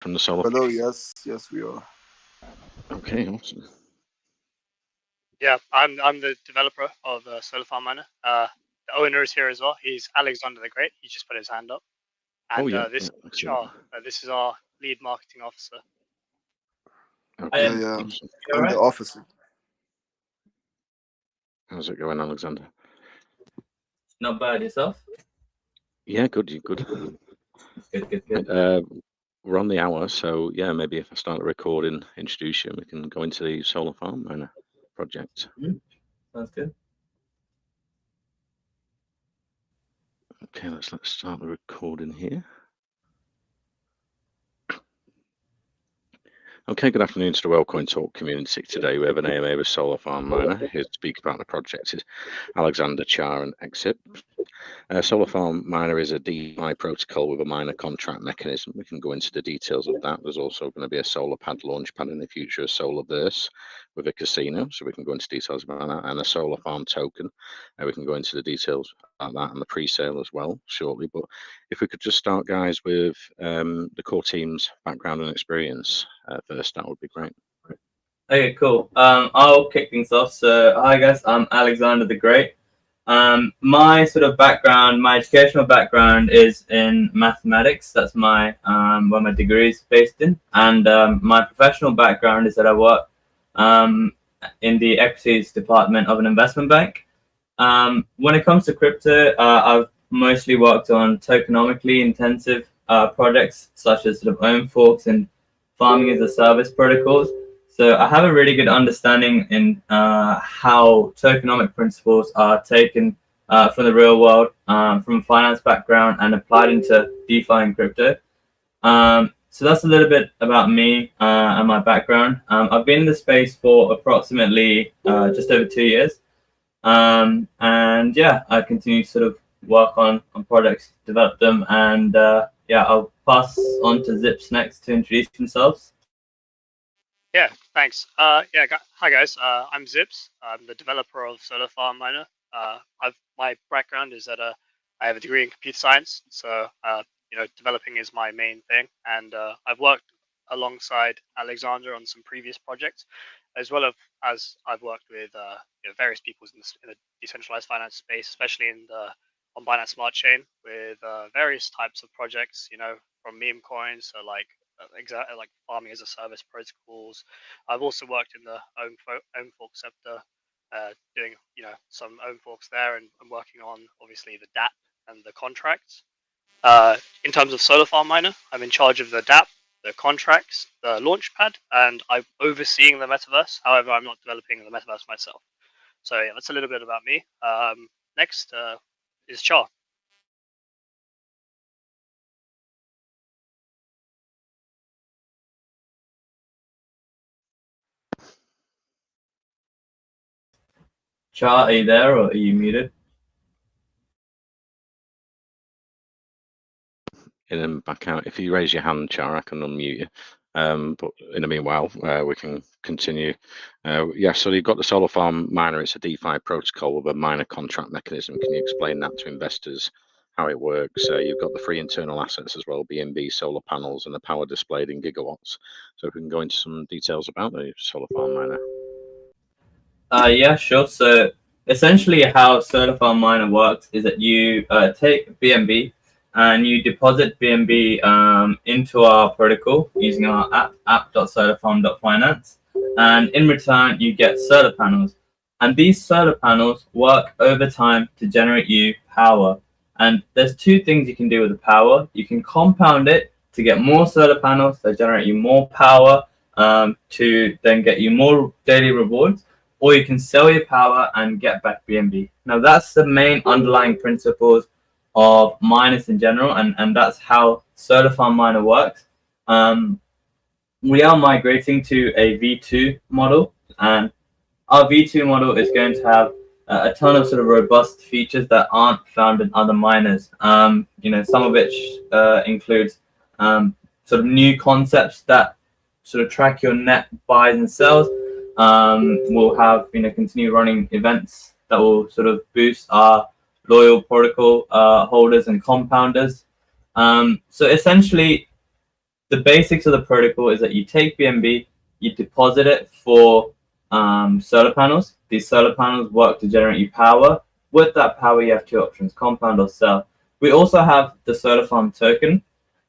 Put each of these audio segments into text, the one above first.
from the solar? Hello, yes, we are. Okay, awesome. Yeah, I'm the developer of Solar Farm Miner. The owner is here as well. He's Alexander the Great. He just put his hand up. And this is Char. This is our lead marketing officer. Okay. Yeah. I'm the officer. How's it going, Alexander? Not bad. Yourself? Yeah, good. You good? Good. We're on the hour, so yeah, maybe if I start the recording, introduce you, we can go into the Solar Farm Miner project. Sounds good. Okay, let's start the recording here. Okay, good afternoon to the Wellcoin Talk community. Today we have an AMA with Solar Farm Miner. Here to speak about the project is Alexander, Char and Exit. Solar Farm Miner is a DeFi protocol with a miner contract mechanism. We can go into the details of that. There's also going to be a solar pad launch pad in the future, a Solarverse with a casino, so we can go into details about that, and a solar farm token. We can go into the details about that and the pre-sale as well shortly. But if we could just start, guys, with the core team's background and experience first, that would be great. Okay, cool. I'll kick things off. So, hi guys, I'm Alexander the Great. My sort of background, my educational background is in mathematics. That's my where my degree is based in, and my professional background is that I work in the equities department of an investment bank. When it comes to crypto, I've mostly worked on tokenomically intensive projects such as sort of own forks and farming as a service protocols. So I have a really good understanding in how tokenomic principles are taken from the real world, from a finance background, and applied into DeFi and crypto. So that's a little bit about me and my background. I've been in the space for approximately just over 2 years. And yeah, I continue to sort of work on projects, develop them, and yeah, I'll pass on to Zips next to introduce themselves. Yeah, thanks. Hi guys. I'm Zips. I'm the developer of Solar Farm Miner. My background is that I have a degree in computer science, so developing is my main thing, and I've worked alongside Alexander on some previous projects, as well as I've worked with various people in the decentralized finance space, especially on Binance Smart Chain with various types of projects. From meme coins, so like farming as a service protocols. I've also worked in the own fork sector, doing some own forks there, and working on obviously the DApp and the contracts. In terms of Solar Farm Miner, I'm in charge of the DApp, the contracts, the launchpad, and I'm overseeing the metaverse. However, I'm not developing the metaverse myself. So yeah, that's a little bit about me. Next is Char. Char, are you there or are you muted? In and back out. If you raise your hand, Char, I can unmute you. But in the meanwhile, we can continue. Yeah, so you've got the Solar Farm Miner. It's a DeFi protocol with a miner contract mechanism. Can you explain that to investors, how it works? You've got the free internal assets as well, BNB, solar panels, and the power displayed in gigawatts. So if we can go into some details about the Solar Farm Miner. Yeah, sure. So essentially how Solar Farm Miner works is that you take BNB and you deposit BNB into our protocol using our app.solarfarm.finance, and in return you get solar panels, and these solar panels work over time to generate you power. And there's two things you can do with the power. You can compound it to get more solar panels that generate you more power, to then get you more daily rewards, or you can sell your power and get back BNB. Now that's the main underlying principles of miners in general, and that's how Solar Farm Miner works. We are migrating to a V2 model, and our V2 model is going to have a ton of sort of robust features that aren't found in other miners. Some of which includes sort of new concepts that sort of track your net buys and sells. We'll have continue running events that will sort of boost our loyal protocol holders and compounders. So essentially, the basics of the protocol is that you take BNB, you deposit it for solar panels. These solar panels work to generate you power. With that power, you have two options: compound or sell. We also have the solar farm token,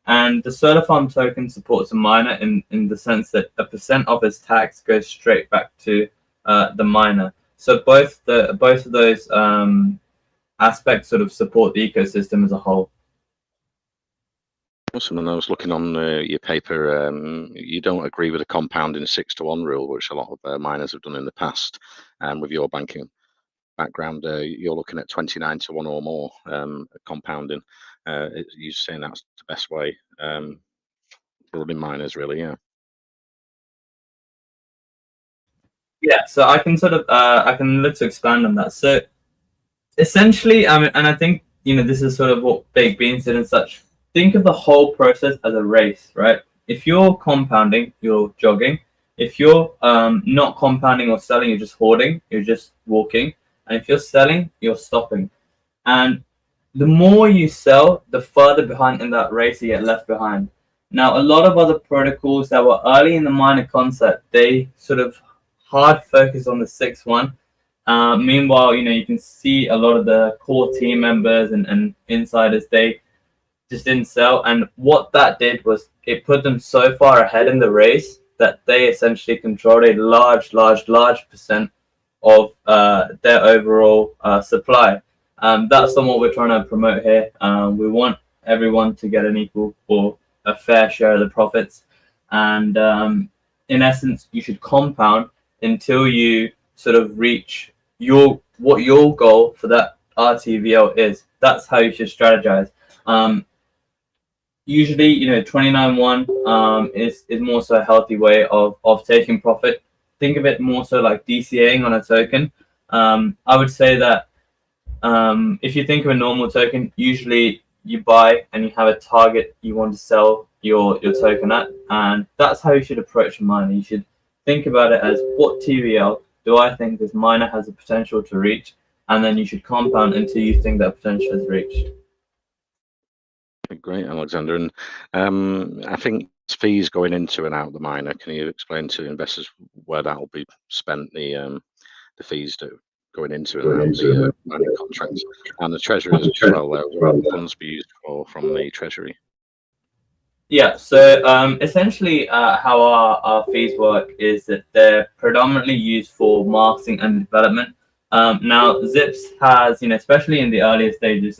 and the solar farm token supports a miner in the sense that a % of his tax goes straight back to the miner. So both of those aspects sort of support the ecosystem as a whole. Awesome. And I was looking on your paper, you don't agree with the compounding 6-to-1 rule, which a lot of miners have done in the past. With your banking background, you're looking at 29-to-1 or more compounding. You're saying that's the best way for running miners, really, yeah. Yeah, so I can sort of I can look to expand on that. So essentially, and I think this is sort of what Baked Beans did and such. Think of the whole process as a race, right? If you're compounding, you're jogging. If you're not compounding or selling, you're just hoarding, you're just walking. And if you're selling, you're stopping. And the more you sell, the further behind in that race you get left behind. Now, a lot of other protocols that were early in the miner concept, they sort of hard focus on the 6-1. Meanwhile, you can see a lot of the core team members and insiders, they just didn't sell. And what that did was it put them so far ahead in the race that they essentially controlled a large % of their overall supply. That's not what we're trying to promote here. We want everyone to get an equal or a fair share of the profits. And in essence, you should compound until you sort of reach what your goal for that RTVL is. That's how you should strategize. Usually, 29-1 is more so a healthy way of taking profit. Think of it more so like DCAing on a token. I would say that if you think of a normal token, usually you buy and you have a target you want to sell your token at, and that's how you should approach a miner. You should think about it as, what TVL do I think this miner has the potential to reach, and then you should compound until you think that potential is reached. Great, Alexander. And I think fees going into and out of the miner. Can you explain to investors where that will be spent? The fees going into and out of the mining contracts, and the treasury as well. Where will funds be used for from the treasury? Yeah. So essentially, how our fees work is that they're predominantly used for marketing and development. Now, Zips has, especially in the earlier stages,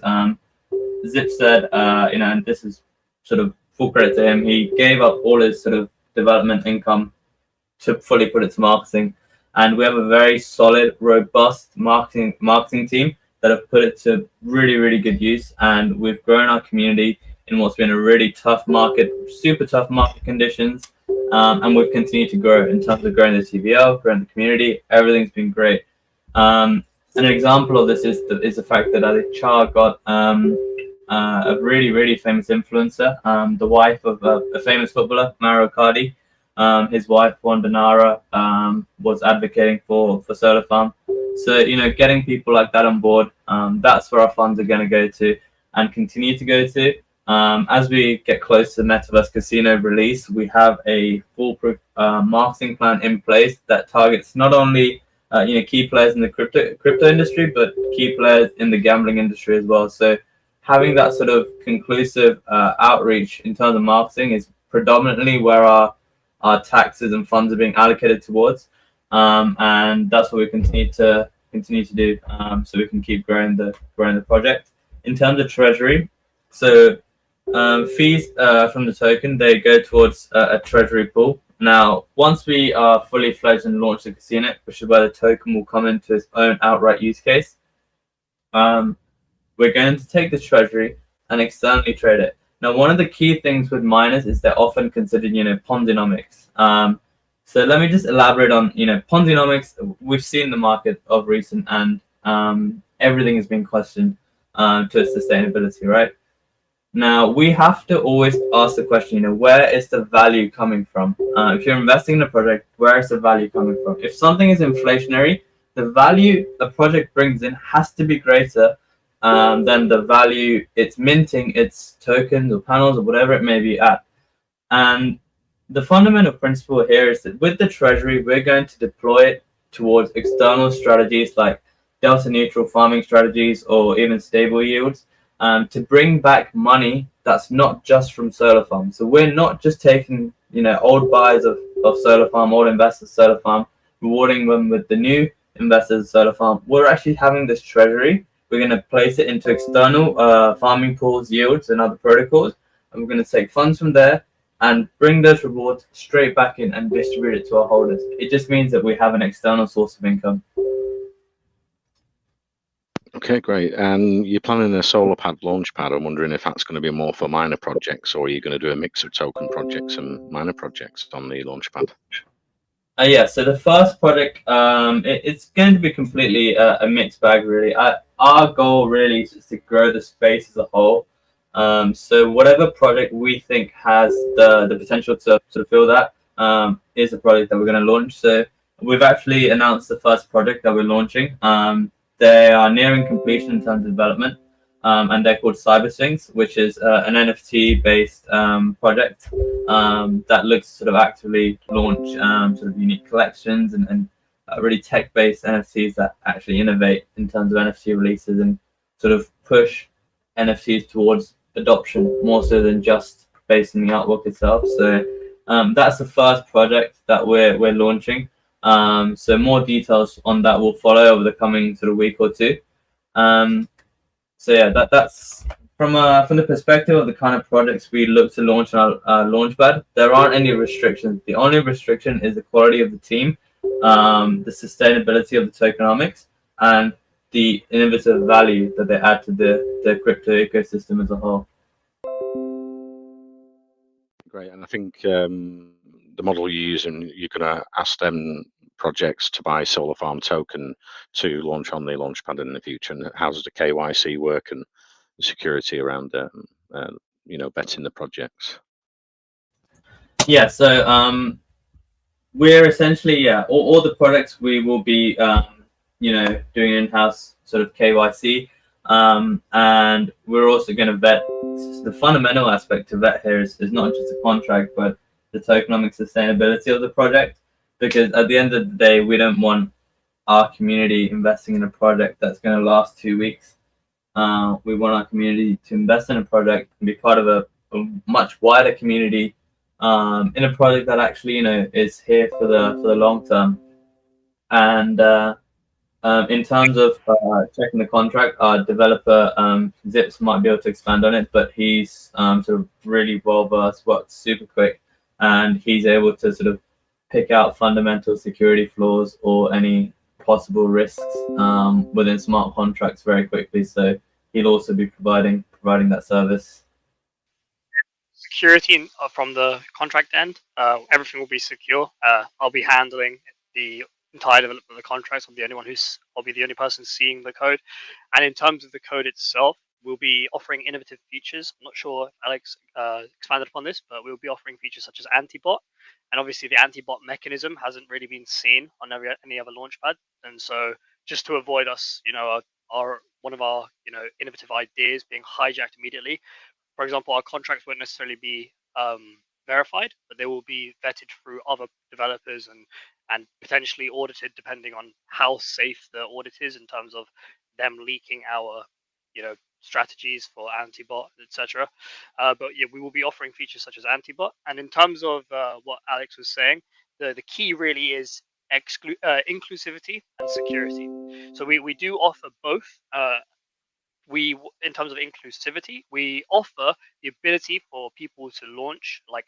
Zip said, and this is sort of full credit to him, he gave up all his sort of development income to fully put it to marketing. And we have a very solid, robust marketing team that have put it to really good use. And we've grown our community in what's been a really tough market, super tough market conditions. And we've continued to grow in terms of growing the TVL, growing the community. Everything's been great. An example of this is the fact that I think Char got a really famous influencer, the wife of a famous footballer, Mauro Icardi. His wife Wandanara was advocating for Solar Farm. So getting people like that on board, that's where our funds are going to go to and continue to go to. As we get close to the Metaverse Casino release, we have a foolproof marketing plan in place that targets not only key players in the crypto industry, but key players in the gambling industry as well. So having that sort of conclusive outreach in terms of marketing is predominantly where our taxes and funds are being allocated towards, and that's what we continue to do, so we can keep growing the project. In terms of treasury, so fees from the token, they go towards a treasury pool. Now, once we are fully fledged and launch the casino, which is where the token will come into its own outright use case, we're going to take the treasury and externally trade it. Now, one of the key things with miners is they're often considered, Ponzinomics. So let me just elaborate on, Ponzinomics. We've seen the market of recent, and everything has been questioned to its sustainability, right? Now, we have to always ask the question, where is the value coming from? If you're investing in a project, where is the value coming from? If something is inflationary, the value a project brings in has to be greater than the value it's minting its tokens or panels or whatever it may be at. And the fundamental principle here is that with the treasury, we're going to deploy it towards external strategies like delta neutral farming strategies or even stable yields, to bring back money that's not just from solar farms. So we're not just taking, old buyers of solar farm, old investors solar farm, rewarding them with the new investors solar farm. We're actually having this treasury. We're going to place it into external farming pools, yields, and other protocols, and we're going to take funds from there and bring those rewards straight back in and distribute it to our holders. It just means that we have an external source of income. Okay, great. And you're planning a solar pad launch pad. I'm wondering if that's going to be more for miner projects, or are you going to do a mix of token projects and miner projects on the launch pad? Yeah, so the first project, it's going to be completely a mixed bag, really. Our goal really is to grow the space as a whole. So whatever project we think has the potential to fill that is the project that we're going to launch. So we've actually announced the first project that we're launching. They are nearing completion in terms of development, and they're called CyberSwings, which is an NFT-based project that looks to sort of actively launch sort of unique collections and really tech-based NFTs that actually innovate in terms of NFT releases and sort of push NFTs towards adoption more so than just based on the artwork itself. So that's the first project that we're launching. So more details on that will follow over the coming sort of week or two. So yeah, that's from the perspective of the kind of projects we look to launch on our launchpad. There aren't any restrictions. The only restriction is the quality of the team, the sustainability of the tokenomics, and the innovative value that they add to the crypto ecosystem as a whole. Great, and I think the model you use, and you're going to ask them projects to buy solar farm token to launch on the launchpad in the future. And how does the KYC work and the security around betting the projects? Yeah, so we're essentially all the products we will be doing in-house sort of KYC, and we're also going to vet. The fundamental aspect to vet here is not just the contract but the tokenomic sustainability of the project, because at the end of the day we don't want our community investing in a project that's going to last 2 weeks. We want our community to invest in a project and be part of a much wider community in a project that actually is here for the long term. And in terms of checking the contract, our developer Zips might be able to expand on it, but he's sort of really well versed, works super quick, and he's able to sort of pick out fundamental security flaws or any possible risks within smart contracts very quickly. So he'll also be providing that service. Security from the contract end, everything will be secure. I'll be handling the entire development of the contracts. I'll be the only person seeing the code. And in terms of the code itself, we'll be offering innovative features. I'm not sure if Alex expanded upon this, but we'll be offering features such as anti-bot. And obviously the anti-bot mechanism hasn't really been seen on any other launchpad. And so just to avoid us, one of our innovative ideas being hijacked immediately. For example, our contracts won't necessarily be verified, but they will be vetted through other developers and potentially audited depending on how safe the audit is in terms of them leaking our strategies for anti-bot, etc. But yeah, we will be offering features such as anti-bot. And in terms of what Alex was saying, the key really is inclusivity and security. So we do offer both. In terms of inclusivity, we offer the ability for people to launch like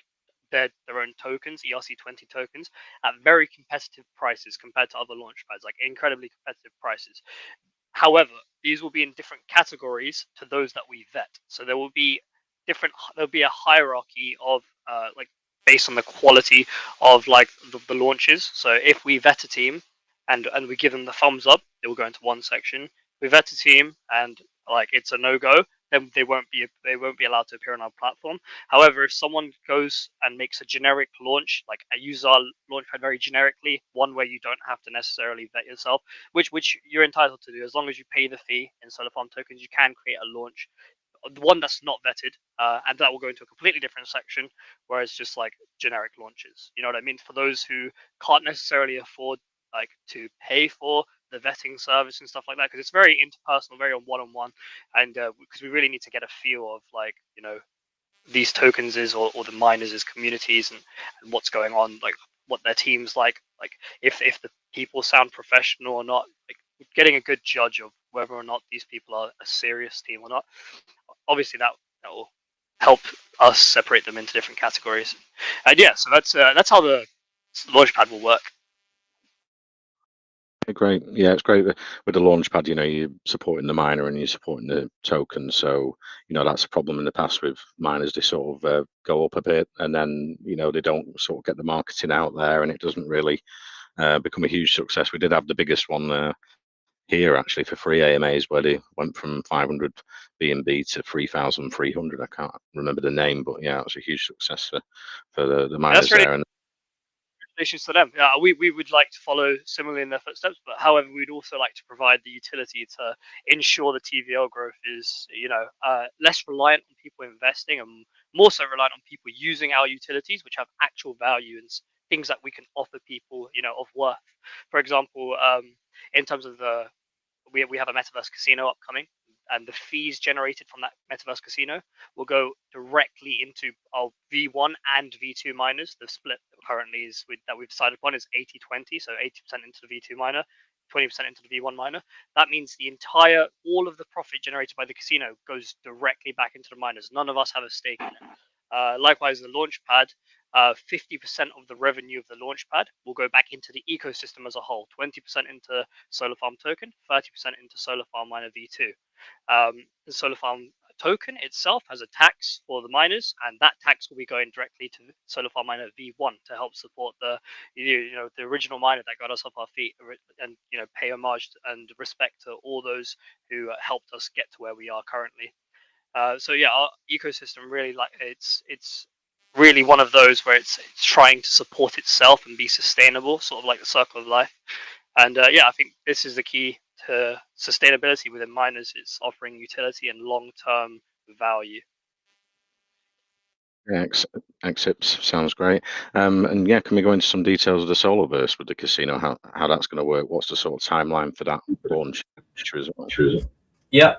their own tokens, ERC20 tokens, at very competitive prices compared to other launchpads, like incredibly competitive prices. However, these will be in different categories to those that we vet. So there'll be a hierarchy of like based on the quality of like the launches. So if we vet a team and we give them the thumbs up, they will go into one section. We vet a team and like it's a no-go, then they won't be allowed to appear on our platform. However, if someone goes and makes a generic launch, like uses our launchpad very generically, one where you don't have to necessarily vet yourself, which you're entitled to do as long as you pay the fee in solar farm tokens, you can create a launch the one that's not vetted, and that will go into a completely different section where it's just like generic launches. You know what I mean? For those who can't necessarily afford like to pay for the vetting service and stuff like that, because it's very interpersonal, very on one-on-one, and because we really need to get a feel of like, you know, these tokens is or the miners as communities, and what's going on, like what their teams like if the people sound professional or not, like getting a good judge of whether or not these people are a serious team or not. Obviously that will help us separate them into different categories. And yeah, so that's how the launchpad will work. Great. Yeah, it's great with the launchpad. You know, you're supporting the miner and you're supporting the token. So, you know, that's a problem in the past with miners. They sort of go up a bit and then, you know, they don't sort of get the marketing out there and it doesn't really become a huge success. We did have the biggest one here actually for free AMAs where they went from 500 BNB to 3,300. I can't remember the name, but yeah, it was a huge success for the miners there. And congratulations to them. We would like to follow similarly in their footsteps, but however, we'd also like to provide the utility to ensure the TVL growth is, you know, less reliant on people investing and more so reliant on people using our utilities, which have actual value and things that we can offer people, you know, of worth. For example, in terms of we have a metaverse casino upcoming, and the fees generated from that metaverse casino will go directly into our V1 and V2 miners. The split currently is that we've decided upon is 80-20, so 80% into the V2 miner, 20% into the V1 miner. That means all of the profit generated by the casino goes directly back into the miners. None of us have a stake in it. Likewise, the launchpad, 50% of the revenue of the launchpad will go back into the ecosystem as a whole. 20% into Solar Farm token, 30% into Solar Farm Miner V2. The Solar Farm token itself has a tax for the miners, and that tax will be going directly to Solar Farm Miner V1 to help support the original miner that got us off our feet, and pay homage and respect to all those who helped us get to where we are currently. So yeah, our ecosystem really it's really one of those where it's trying to support itself and be sustainable, sort of like the circle of life. And yeah, I think this is the key to sustainability within miners. It's offering utility and long-term value. yeah, Exits sounds great. And yeah, can we go into some details of the Solarverse with the casino? How that's going to work? What's the sort of timeline for that launch as well? Yeah.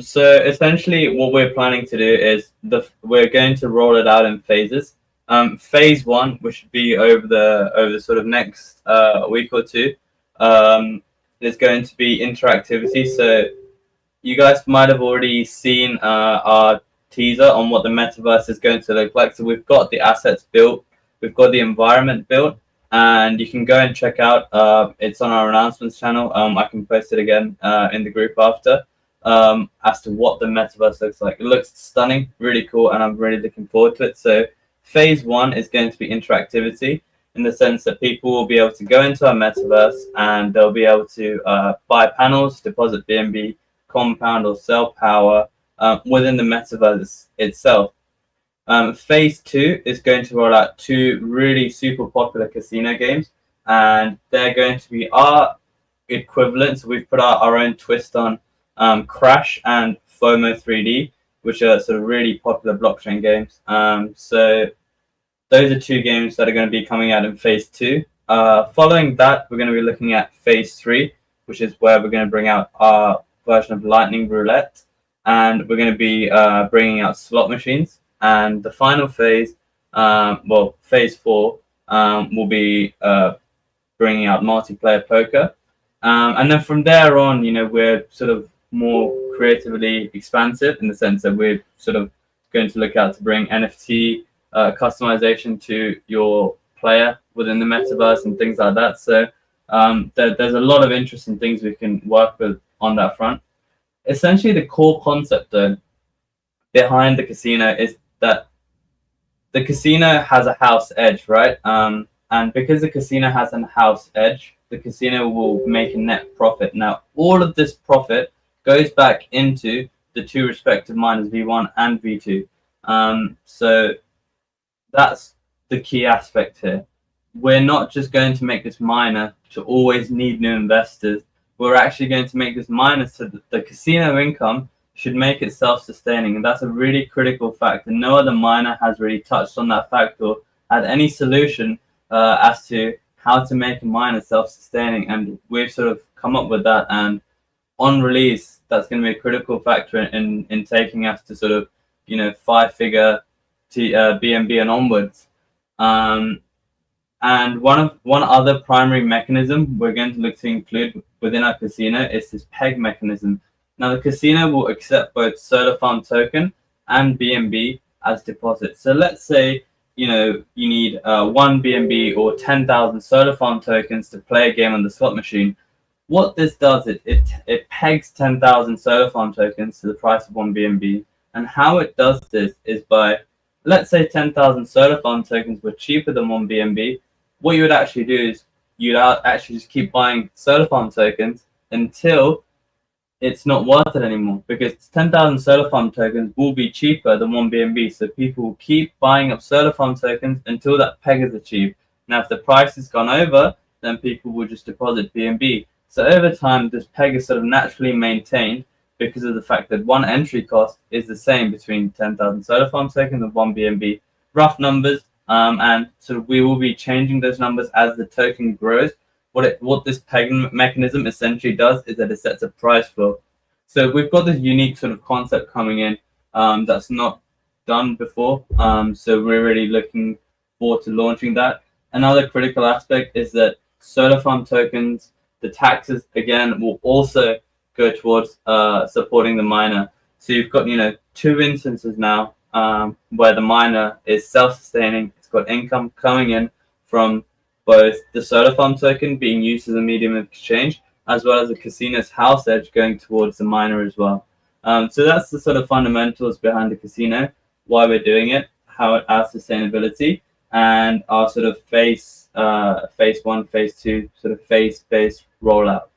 So essentially, what we're planning to do is we're going to roll it out in phases. Phase 1, which should be over the sort of next week or two, is going to be interactivity. So you guys might have already seen our teaser on what the metaverse is going to look like. So we've got the assets built, we've got the environment built, and you can go and check out. It's on our announcements channel. I can post it again in the group after. As to what the metaverse looks like. It looks stunning, really cool, and I'm really looking forward to it. So phase 1 is going to be interactivity, in the sense that people will be able to go into our metaverse and they'll be able to buy panels, deposit BNB, compound or sell power within the metaverse itself. Phase 2 is going to roll out 2 really super popular casino games, and they're going to be our equivalent. So we've put our own twist on Crash and FOMO 3D, which are sort of really popular blockchain games. So those are 2 games that are going to be coming out in phase 2. Following that, we're going to be looking at phase 3, which is where we're going to bring out our version of Lightning Roulette, and we're going to be bringing out slot machines. And the final phase, phase 4, will be bringing out multiplayer poker. And then from there on, we're sort of more creatively expansive, in the sense that we're sort of going to look out to bring NFT customization to your player within the metaverse and things like that. So there's a lot of interesting things we can work with on that front. Essentially, the core concept though behind the casino is that the casino has a house edge, right? And because the casino has a house edge, the casino will make a net profit. Now, all of this profit goes back into the 2 respective miners, V1 and V2. So that's the key aspect here. We're not just going to make this miner to always need new investors. We're actually going to make this miner so that the casino income should make it self-sustaining, and that's a really critical fact. And no other miner has really touched on that fact or had any solution as to how to make a miner self-sustaining. And we've sort of come up with that, and on release, that's going to be a critical factor in taking us to sort of, you know, 5-figure BNB and onwards. And one other primary mechanism we're going to look to include within our casino is this peg mechanism. Now, the casino will accept both solar farm token and BNB as deposits. So let's say, you know, you need 1 BNB or 10,000 solar farm tokens to play a game on the slot machine. What this does, it pegs 10,000 solar farm tokens to the price of 1 BNB. And how it does this is by, let's say 10,000 solar farm tokens were cheaper than 1 BNB. What you would actually do is you'd actually just keep buying solar farm tokens until it's not worth it anymore, because 10,000 solar farm tokens will be cheaper than 1 BNB. So people will keep buying up solar farm tokens until that peg is achieved. Now, if the price has gone over, then people will just deposit BNB. So over time, this peg is sort of naturally maintained because of the fact that one entry cost is the same between 10,000 solar farm tokens and 1 BNB. Rough numbers, and sort of we will be changing those numbers as the token grows. What this peg mechanism essentially does is that it sets a price floor. So we've got this unique sort of concept coming in that's not done before. So we're really looking forward to launching that. Another critical aspect is that solar farm tokens, the taxes again will also go towards supporting the miner. So you've got, you know, 2 instances now where the miner is self-sustaining. It's got income coming in from both the solar farm token being used as a medium of exchange, as well as the casino's house edge going towards the miner as well. So that's the sort of fundamentals behind the casino, why we're doing it, how it adds sustainability, and our sort of phase 1, phase 2, sort of phase-based rollout.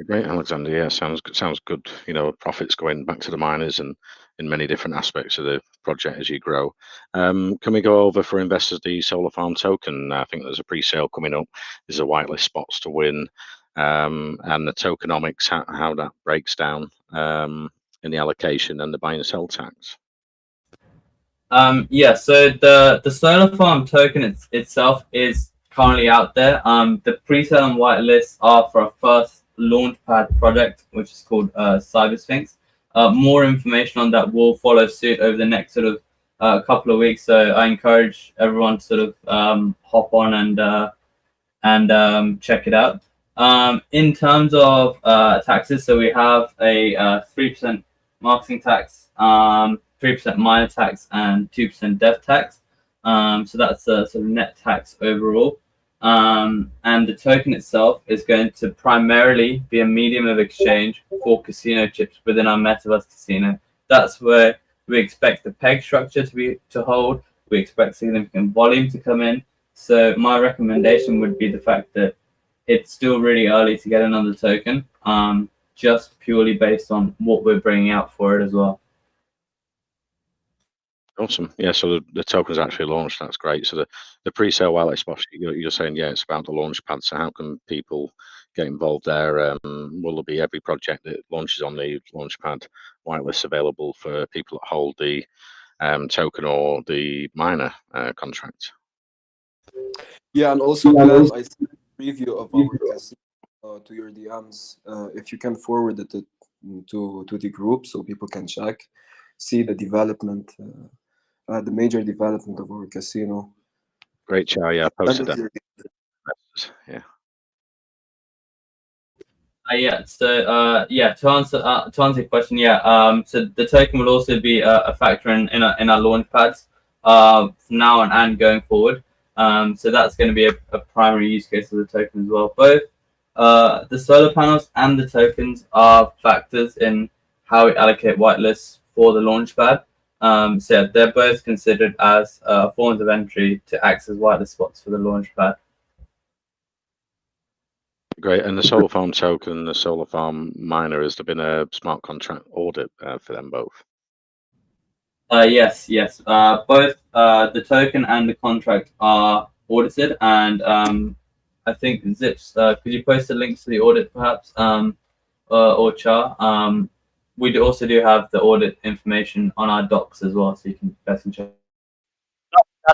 Great, Alexander. Yeah, sounds good. You know, profits going back to the miners and in many different aspects of the project as you grow. Can we go over for investors the solar farm token? I think there's a pre-sale coming up. There's a whitelist spots to win, and the tokenomics, how that breaks down in the allocation and the buy and sell tax. Yeah. So the solar farm token itself is currently out there. The pre-sale and whitelist are for our first launchpad project, which is called Cyber Sphinx. More information on that will follow suit over the next sort of couple of weeks. So I encourage everyone to sort of hop on and check it out. In terms of taxes, so we have a 3% marketing tax, 3% miner tax, and 2% dev tax. So that's a sort of net tax overall. And the token itself is going to primarily be a medium of exchange for casino chips within our metaverse casino. That's where we expect the peg structure to hold. We expect significant volume to come in. So my recommendation would be the fact that it's still really early to get another token, just purely based on what we're bringing out for it as well. Awesome. Yeah, so the token's actually launched. That's great. So the pre-sale whitelist spots, you're saying, yeah, it's about the launch pad. So how can people get involved there? Will there be every project that launches on the launch pad whitelist available for people that hold the token or the miner contract? Yeah, and also Bilal, I see a preview of our casino to your DMs. If you can forward it to the group so people can check, see the development, the major development of our casino. Great, Char. Yeah, I posted that. Yeah. Yeah. So to answer your question, so the token will also be a factor in our launch pads from now on and going forward. So that's going to be a primary use case of the token as well. Both the solar panels and the tokens are factors in how we allocate whitelists for the launch pad. So they're both considered as forms of entry to access whitelist spots for the launch pad. Great. And the solar farm token, the solar farm miner, has there been a smart contract audit for them both? Yes. Both the token and the contract are audited, and I think Zips, could you post the links to the audit perhaps? or char. We also do have the audit information on our docs as well, so you can check.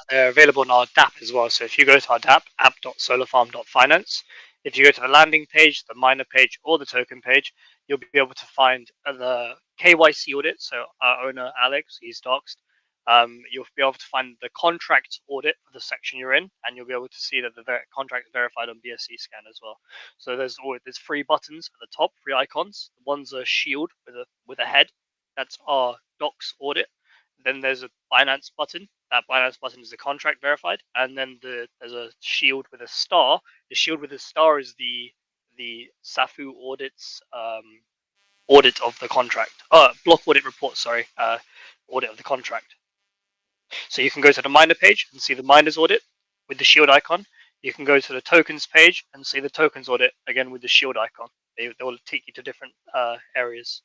They're available on our DApp as well. So if you go to our DApp, app.solarfarm.finance, if you go to the landing page, the miner page, or the token page, you'll be able to find the KYC audit. So our owner, Alex, he's doxed. You'll be able to find the contract audit for the section you're in, and you'll be able to see that the contract is verified on BSC scan as well. So there's 3 buttons at the top, 3 icons. One's a shield with a head. That's our docs audit. Then there's a Binance button. That Binance button is the contract verified, and then there's a shield with a star. The shield with a star is the SAFU audits audit of the contract. Block audit report. Sorry, audit of the contract. So you can go to the miner page and see the miners audit with the shield icon. You can go to the tokens page and see the tokens audit again with the shield icon. They will take you to different areas.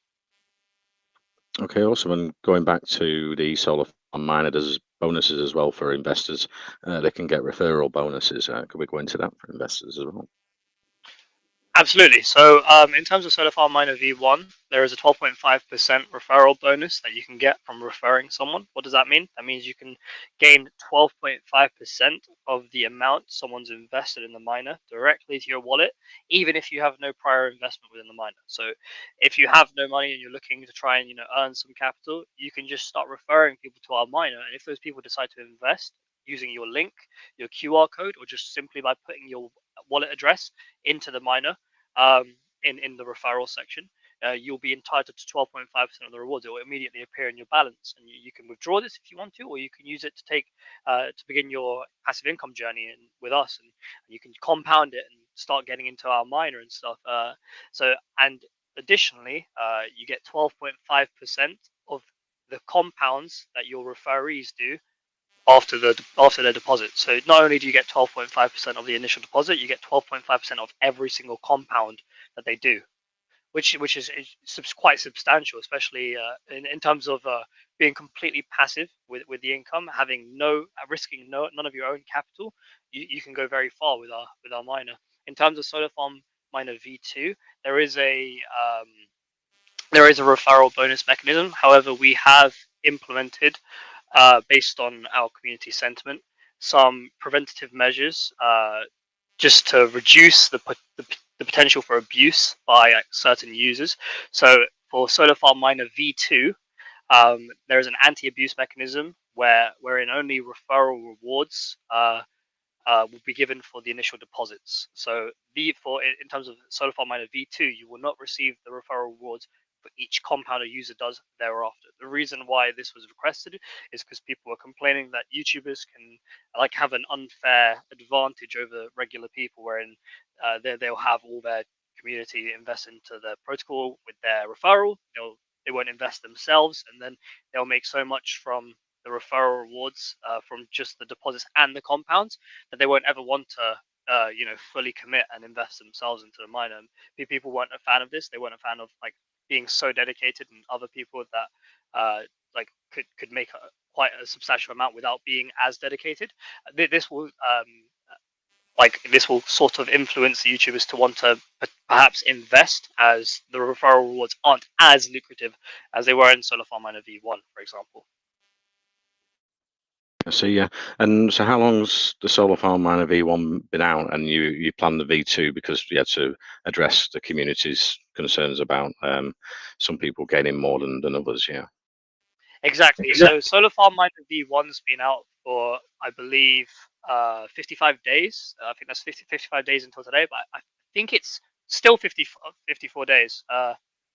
Okay, awesome. And going back to the solar farm miner, there's bonuses as well for investors. They can get referral bonuses. Could we go into that for investors as well? Absolutely. So in terms of Solar Farm Miner V1, there is a 12.5% referral bonus that you can get from referring someone. What does that mean? That means you can gain 12.5% of the amount someone's invested in the miner directly to your wallet, even if you have no prior investment within the miner. So if you have no money and you're looking to try and earn some capital, you can just start referring people to our miner. And if those people decide to invest using your link, your QR code, or just simply by putting your wallet address into the miner in the referral section, you'll be entitled to 12.5% of the rewards. It will immediately appear in your balance, and you can withdraw this if you want to, or you can use it to take to begin your passive income journey with us, and you can compound it and start getting into our miner and stuff. And additionally, you get 12.5% of the compounds that your referees do after their deposit. So not only do you get 12.5% of the initial deposit, you get 12.5% of every single compound that they do, which is quite substantial, especially in terms of being completely passive with the income, having risking none of your own capital. You can go very far with our miner. In terms of Solar Farm Miner V2, there is a referral bonus mechanism. However, we have implemented, based on our community sentiment, some preventative measures just to reduce the potential for abuse by certain users. So for Solar Farm Miner V2, there is an anti-abuse mechanism wherein only referral rewards will be given for the initial deposits. So in terms of Solar Farm Miner V2, you will not receive the referral rewards for each compound a user does thereafter. The reason why this was requested is because people were complaining that YouTubers can have an unfair advantage over regular people, wherein they'll have all their community invest into the protocol with their referral. They won't invest themselves, and then they'll make so much from the referral rewards from just the deposits and the compounds that they won't ever want to fully commit and invest themselves into the miner. And people weren't a fan of this. They weren't a fan of being so dedicated, and other people that could make quite a substantial amount without being as dedicated. This will sort of influence the YouTubers to want to perhaps invest, as the referral rewards aren't as lucrative as they were in Solar Farm Miner V1, for example. I see, yeah. And so how long's the Solar Farm Miner V1 been out, and you plan the V2 because you had to address the community's concerns about some people gaining more than others, yeah? Exactly. So Solar Farm Miner V1's been out for, I believe, 55 days. I think that's 55 days until today, but I think it's still 54 days.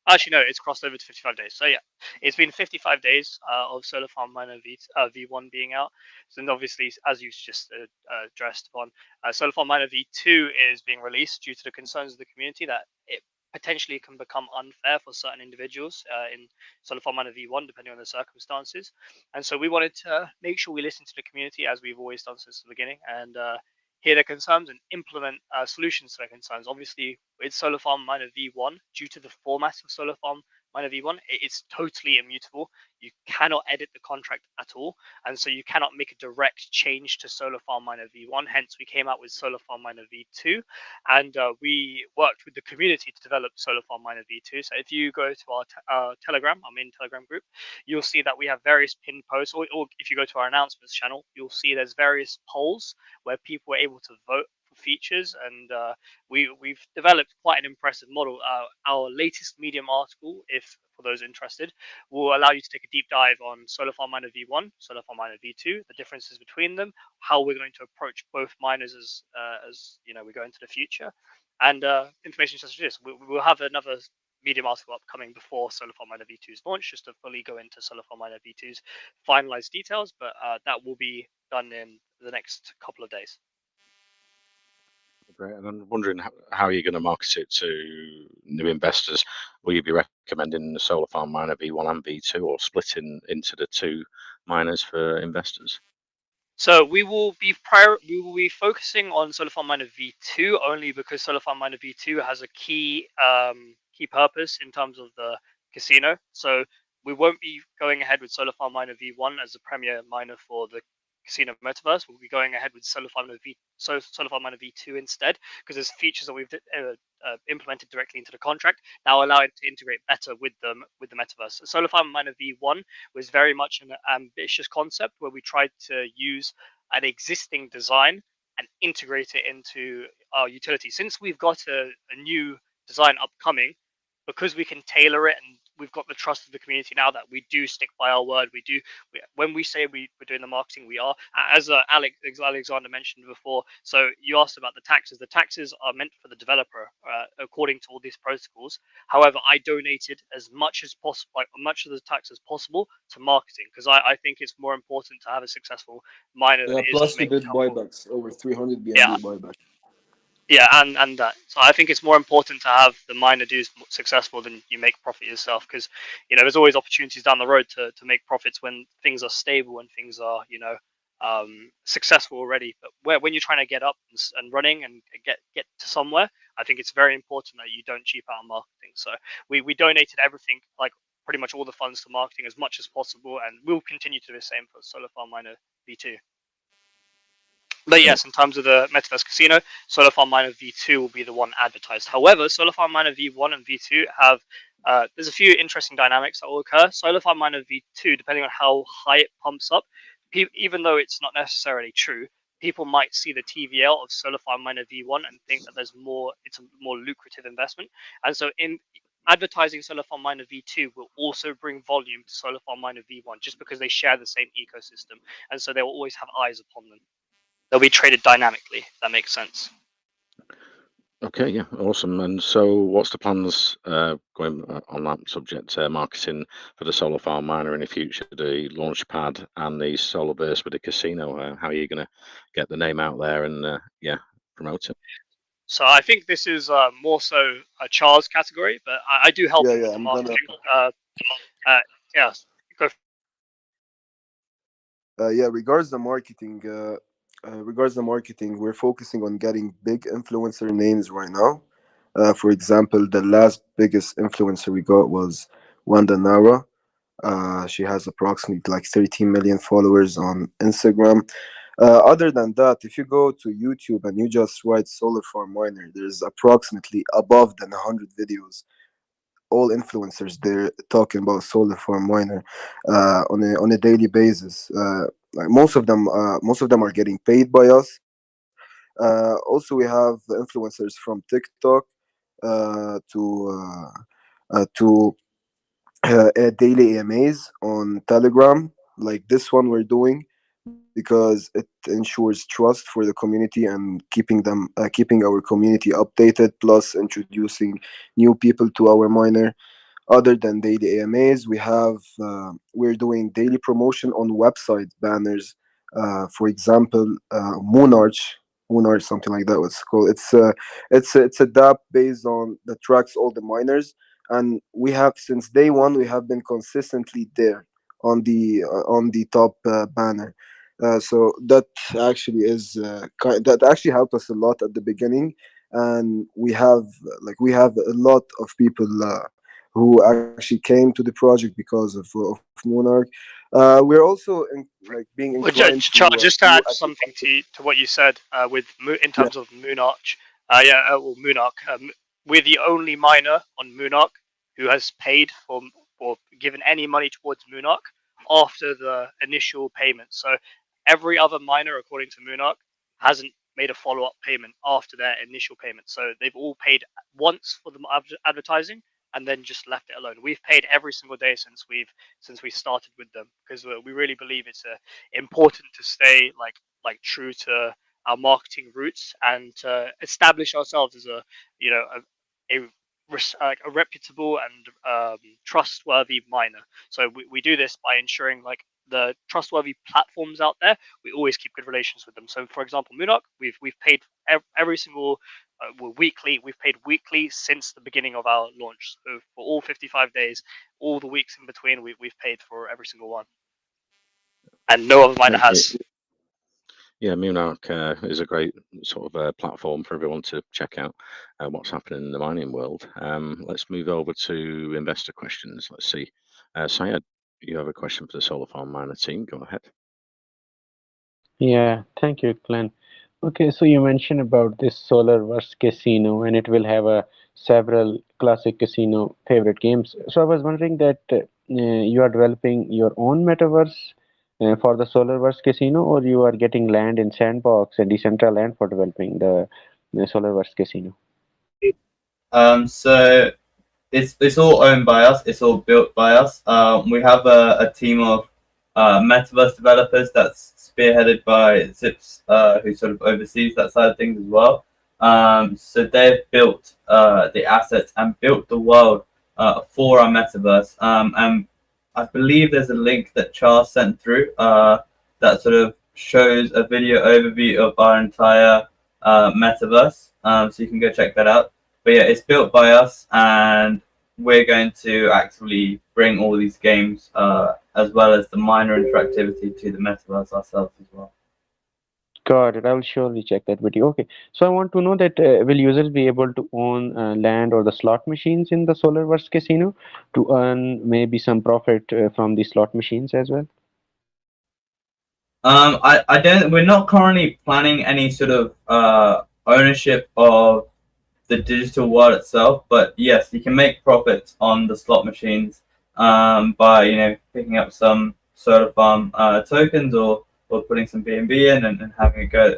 Actually, no, it's crossed over to 55 days. So yeah, it's been 55 days of Solar Farm Miner V1 being out. So, and obviously, as you just addressed upon, Solar Farm Miner V2 is being released due to the concerns of the community that it potentially can become unfair for certain individuals in Solar Farm Miner V1, depending on the circumstances. And so we wanted to make sure we listen to the community, as we've always done since the beginning, and hear their concerns and implement solutions to their concerns. Obviously, with Solar Farm Miner V1, due to the format of Solar Farm Miner V1, it's totally immutable. You cannot edit the contract at all, and so you cannot make a direct change to Solar Farm Miner V1. Hence, we came out with Solar Farm Miner V2, and we worked with the community to develop Solar Farm Miner V2. So if you go to our Telegram, our main Telegram group, you'll see that we have various pinned posts, or if you go to our announcements channel, you'll see there's various polls where people were able to vote for features, and we've developed quite an impressive model. Our latest Medium article, if for those interested, will allow you to take a deep dive on Solar Farm Miner V1, Solar Farm Miner V2, the differences between them, how we're going to approach both miners as you know we go into the future, and information such as this. We'll have another Medium article upcoming before Solar Farm Miner V2's launch, just to fully go into Solar Farm Miner V2's finalized details, but that will be done in the next couple of days. Great. And I'm wondering how you're going to market it to new investors. Will you be recommending the Solar Farm Miner V1 and V2, or splitting into the two miners for investors? So we will be focusing on Solar Farm Miner V2 only because Solar Farm Miner V2 has a key purpose in terms of the casino. So we won't be going ahead with Solar Farm Miner V1 as the premier miner for the casino metaverse. We'll be going ahead with Solar Farm Miner V2 instead, because there's features that we've implemented directly into the contract now allow it to integrate better with the metaverse. So Solar Farm Miner V1 was very much an ambitious concept where we tried to use an existing design and integrate it into our utility. Since we've got a new design upcoming, because we can tailor it and we've got the trust of the community now that we do stick by our word. When we say we're doing the marketing, we are. As Alexander mentioned before, so you asked about the taxes. The taxes are meant for the developer, according to all these protocols. However, I donated as much as possible, like much of the tax as possible, to marketing, because I think it's more important to have a successful miner. Yeah, plus you did buybacks, over 300 BNB buyback. Yeah, and that. So I think it's more important to have the miner do successful than you make profit yourself, because there's always opportunities down the road to make profits when things are stable and things are successful already. But when you're trying to get up and running and get to somewhere, I think it's very important that you don't cheap out on marketing. So we donated everything, like pretty much all the funds, to marketing as much as possible, and we'll continue to do the same for Solar Farm Miner V2. But yes, in terms of the Metaverse Casino, Solar Farm Miner V2 will be the one advertised. However, Solar Farm Miner V1 and V2 have there's a few interesting dynamics that will occur. Solar Farm Miner V2, depending on how high it pumps up, even though it's not necessarily true, people might see the TVL of Solar Farm Miner V1 and think that it's a more lucrative investment. And so in advertising Solar Farm Miner V2 will also bring volume to Solar Farm Miner V1, just because they share the same ecosystem, and so they will always have eyes upon them. They'll be traded dynamically, if that makes sense. Okay, yeah, awesome. And so what's the plans going on that subject, marketing for the Solar Farm Miner in the future, the Launchpad and the Solarverse with the casino? How are you going to get the name out there and promote it? So I think this is more so a Charles category, but I do help with the marketing. Go. Regards the marketing, we're focusing on getting big influencer names right now. For example, the last biggest influencer we got was Wanda Nara. She has approximately like 13 million followers on Instagram. Other than that, if you go to YouTube and you just write Solar Farm Miner, there's approximately above than 100 videos, all influencers they're talking about Solar Farm Miner on a daily basis. Like most of them are getting paid by us. Also, we have influencers from TikTok to daily AMAs on Telegram, like this one we're doing, because it ensures trust for the community and keeping our community updated, plus introducing new people to our miner. Other than daily AMAs, we're doing daily promotion on website banners. For example, Moonarch, something like that. What's called? It's a dApp based on that tracks all the miners, and we have since day one we have been consistently there on the top banner. So that actually that actually helped us a lot at the beginning, and we have a lot of people who actually came to the project because of Monarch. We're also being inclined just to add something to what you said in terms of Moonarch. Moonarch. We're the only miner on Moonarch who has paid for or given any money towards Moonarch after the initial payment. So every other miner, according to Moonarch, hasn't made a follow-up payment after their initial payment. So they've all paid once for the advertising and then just left it alone. We've paid every single day since we started with them, because we really believe it's important to stay like true to our marketing roots and to establish ourselves as a reputable and trustworthy miner. So we do this by ensuring like the trustworthy platforms out there, we always keep good relations with them. So for example, Moonarch, we've paid every single weekly. We've paid weekly since the beginning of our launch. So for all 55 days, all the weeks in between, we've paid for every single one, and no other miner has. Yeah, Moonarch is a great sort of platform for everyone to check out what's happening in the mining world. Let's move over to investor questions. Let's see. Syed, you have a question for the Solar Farm Miner team. Go ahead. Yeah, thank you, Glenn. Okay, so you mentioned about this SolarVerse casino, and it will have several classic casino favorite games. So I was wondering that you are developing your own metaverse for the SolarVerse casino, or you are getting land in Sandbox and Decentraland for developing the SolarVerse casino? So it's all owned by us. It's all built by us. We have a team of metaverse developers that's spearheaded by Zips, who sort of oversees that side of things as well. So they've built the assets and built the world for our metaverse. And I believe there's a link that Charles sent through that sort of shows a video overview of our entire metaverse. So you can go check that out. But yeah, it's built by us, and we're going to actively bring all these games as well as the miner interactivity to the metaverse ourselves as well. Got it. I will surely check that video. Okay, so I want to know that will users be able to own land or the slot machines in the SolarVerse casino to earn maybe some profit from the slot machines as well? I don't. We're not currently planning any sort of ownership of the digital world itself, but yes, you can make profits on the slot machines by picking up some solar farm tokens or putting some BNB in and having a go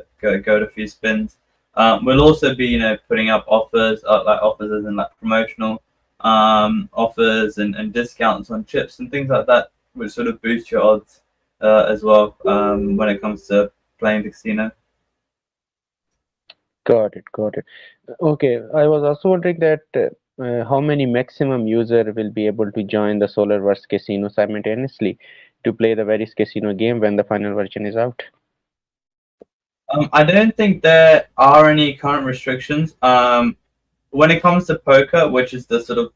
to a few spins. We'll also be putting up offers as in like promotional offers and discounts on chips and things like that, which sort of boost your odds as well when it comes to playing the casino. Got it. Okay, I was also wondering that how many maximum user will be able to join the SolarVerse casino simultaneously to play the various casino game when the final version is out? I don't think there are any current restrictions. When it comes to poker, which is the sort of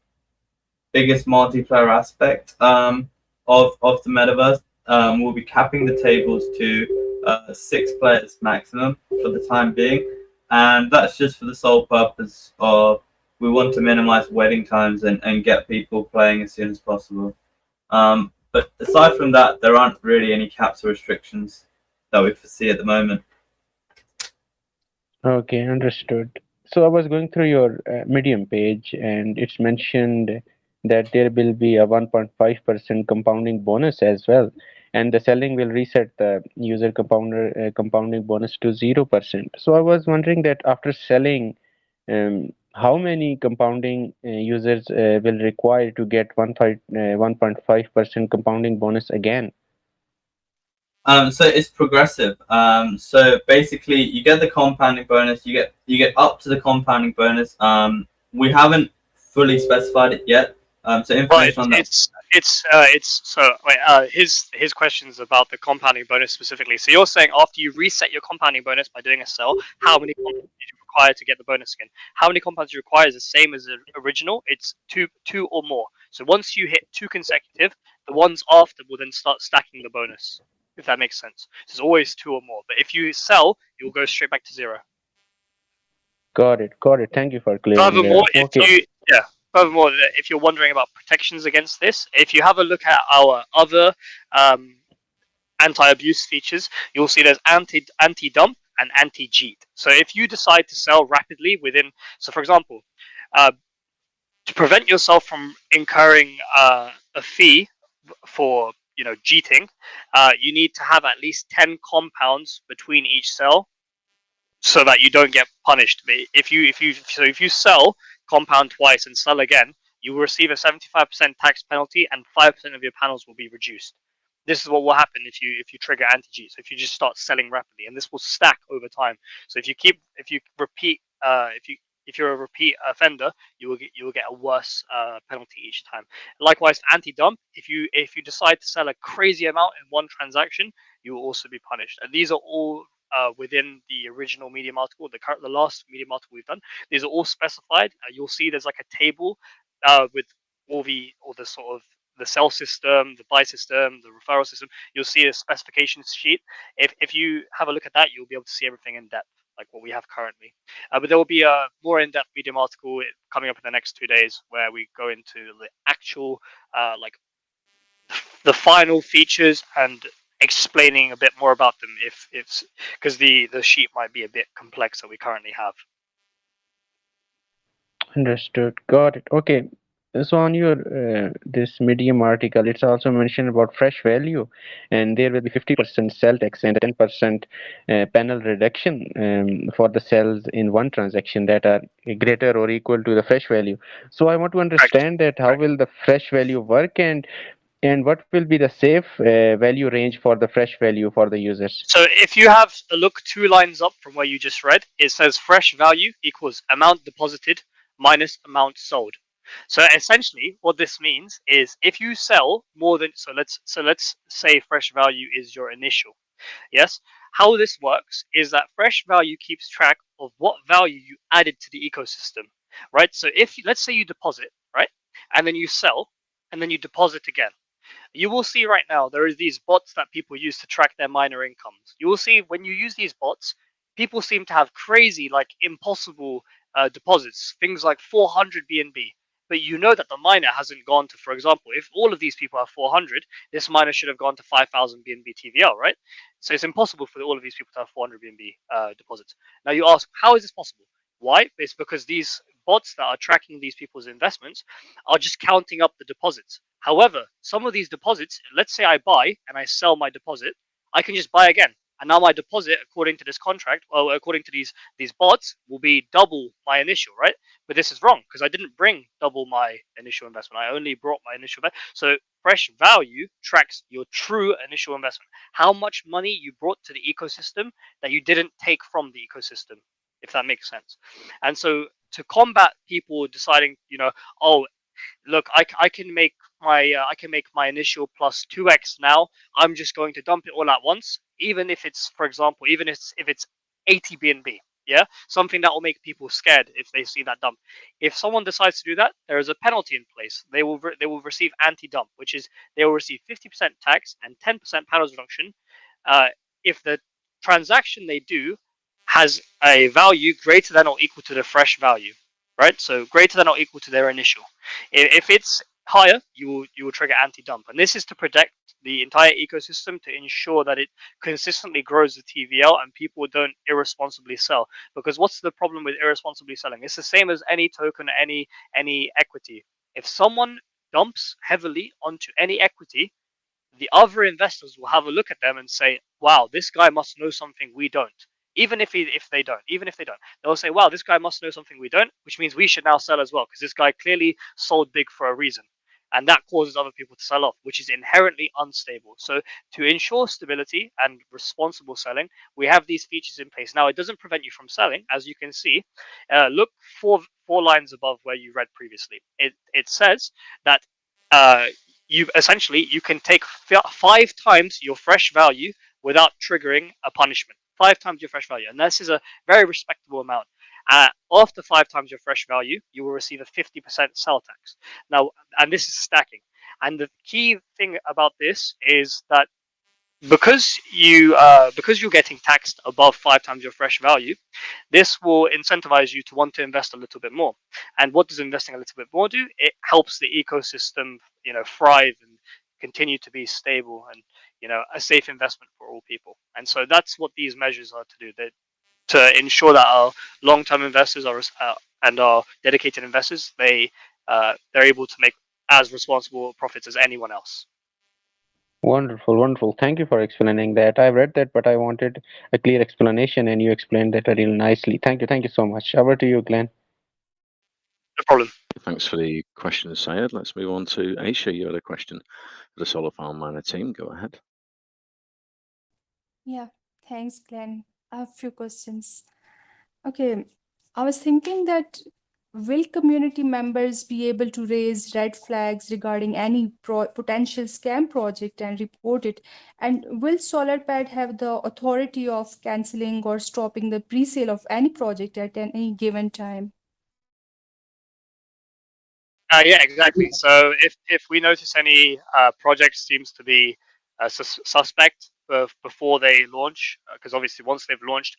biggest multiplayer aspect of the metaverse, we'll be capping the tables to 6 players maximum for the time being, and that's just for the sole purpose of we want to minimize waiting times and get people playing as soon as possible. But aside from that, there aren't really any caps or restrictions that we foresee at the moment. Okay, understood. So I was going through your Medium page, and it's mentioned that there will be a 1.5% compounding bonus as well, and the selling will reset the user compounding bonus to 0%. So I was wondering that after selling, how many compounding users will require to get 1.5% compounding bonus again? So it's progressive. So basically, you get the compounding bonus. You get up to the compounding bonus. We haven't fully specified it yet. So information on that. His question's about the compounding bonus specifically. So you're saying after you reset your compounding bonus by doing a sell, how many compounds did you require to get the bonus again? How many compounds you require is the same as the original. It's two or more. So once you hit 2 consecutive, the ones after will then start stacking the bonus. If that makes sense. So it's always 2 or more. But if you sell, you'll go straight back to 0. Got it. Thank you for clearing Furthermore, that. Okay. furthermore, if you're wondering about protections against this, if you have a look at our other anti-abuse features, you'll see there's anti-dump and anti-cheat. So if you decide to sell rapidly within, so for example, to prevent yourself from incurring a fee for cheating, you need to have at least 10 compounds between each sell, so that you don't get punished. If you sell compound twice and sell again, you will receive a 75% tax penalty and 5% of your panels will be reduced. This is what will happen if you trigger anti-cheat. So if you just start selling rapidly, and this will stack over time. So if you repeat, if you're a repeat offender, you will get a worse penalty each time. Likewise, anti-dump. If you decide to sell a crazy amount in one transaction, you will also be punished. And these are all within the original Medium article, the last Medium article we've done. These are all specified. You'll see there's like a table with all the sort of the sell system, the buy system, the referral system. You'll see a specifications sheet. If you have a look at that, you'll be able to see everything in depth, like what we have currently. But there will be a more in-depth Medium article coming up in the next 2 days, where we go into the actual like the final features and explaining a bit more about them, if it's because the sheet might be a bit complex that we currently have. Understood. Got it. Okay. So on your this Medium article, it's also mentioned about fresh value, and there will be 50% sell tax and 10% panel reduction for the cells in one transaction that are greater or equal to the fresh value. So I want to understand that how will the fresh value work, and what will be the safe value range for the fresh value for the users? So if you have a look 2 lines up from where you just read, it says fresh value equals amount deposited minus amount sold. So essentially what this means is if you sell more than, so let's say fresh value is your initial. Yes. How this works is that fresh value keeps track of what value you added to the ecosystem, right? So if let's say you deposit, right, and then you sell, and then you deposit again, you will see right now there is these bots that people use to track their miner incomes. You will see when you use these bots, people seem to have crazy, like impossible deposits, things like 400 BNB. But you know that the miner hasn't gone to, for example, if all of these people have 400, this miner should have gone to 5,000 BNB TVL, right? So it's impossible for all of these people to have 400 BNB deposits. Now you ask, how is this possible? Why? It's because these bots that are tracking these people's investments are just counting up the deposits. However, some of these deposits, let's say I buy and I sell my deposit, I can just buy again. And now my deposit, according to this contract, or according to these bots, will be double my initial, right? But this is wrong because I didn't bring double my initial investment. I only brought my initial investment. So fresh value tracks your true initial investment. How much money you brought to the ecosystem that you didn't take from the ecosystem, if that makes sense. And so to combat people deciding, oh, look, I can make my initial plus 2x now. I'm just going to dump it all at once, even if it's, for example, even if it's 80 BNB. Yeah, something that will make people scared if they see that dump. If someone decides to do that, there is a penalty in place. They will receive anti-dump, which is they will receive 50% tax and 10% panels reduction if the transaction they do has a value greater than or equal to the fresh value, right? So greater than or equal to their initial. If it's higher, you will trigger anti-dump, and this is to protect the entire ecosystem to ensure that it consistently grows the TVL and people don't irresponsibly sell. Because what's the problem with irresponsibly selling? It's the same as any token, any equity. If someone dumps heavily onto any equity, the other investors will have a look at them and say, wow, this guy must know something we don't. Even if they don't, they'll say, wow, this guy must know something we don't, which means we should now sell as well, because this guy clearly sold big for a reason. And that causes other people to sell off, which is inherently unstable. So to ensure stability and responsible selling, we have these features in place. Now, it doesn't prevent you from selling. As you can see, look four lines above where you read previously. It says that you can take 5 times your fresh value without triggering a punishment. 5 times your fresh value, and this is a very respectable amount. After 5 times your fresh value, you will receive a 50% sell tax. Now, and this is stacking. And the key thing about this is that because you're getting taxed above 5 times your fresh value, this will incentivize you to want to invest a little bit more. And what does investing a little bit more do? It helps the ecosystem, thrive and continue to be stable and a safe investment for all people. And so that's what these measures are to do. That to ensure that our long-term investors and our dedicated investors they're able to make as responsible profits as anyone else. Wonderful, wonderful. Thank you for explaining that. I've read that, but I wanted a clear explanation, and you explained that really nicely. Thank you so much. Over to you, Glenn. No problem. Thanks for the question, Syed. Let's move on to Aisha. You had a question for the Solar Farm Miner team. Go ahead. Yeah, thanks, Glenn. I have a few questions. Okay, I was thinking that will community members be able to raise red flags regarding any potential scam project and report it? And will SolarPad have the authority of canceling or stopping the pre-sale of any project at any given time? Yeah, exactly. So if we notice any project seems to be suspect before they launch, because obviously once they've launched,